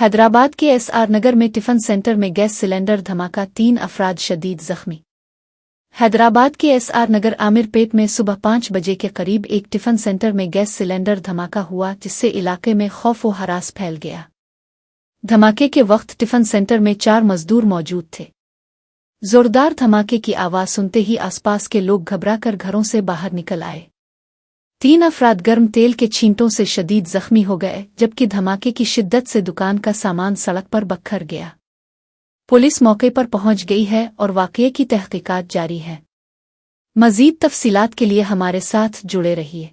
हैदराबाद के एसआर नगर में tiffin centre में गैस सिलेंडर धमाका, 3 अफराद शदीद जख्मी। हैदराबाद के एसआर नगर आमिरपेट में सुबह 5 बजे के करीब एक टिफिन सेंटर में गैस सिलेंडर धमाका हुआ, जिससे इलाके में खौफ व हरास फैल गया। धमाके के वक्त टिफिन सेंटर में 4 मजदूर मौजूद थे। जोरदार धमाके की आवाज सुनते ही आसपास के लोग घबराकर घरों से बाहर निकल आए। 3 अफराद गर्म तेल के छींटों से शदीद जख्मी हो गए, जबकि धमाके की शिद्दत से दुकान का सामान सड़क पर बखर गया। पुलिस मौके पर पहुंच गई है और वाकये की तहकीकात जारी है। मजीद तफसीलात के लिए हमारे साथ जुड़े रहिए।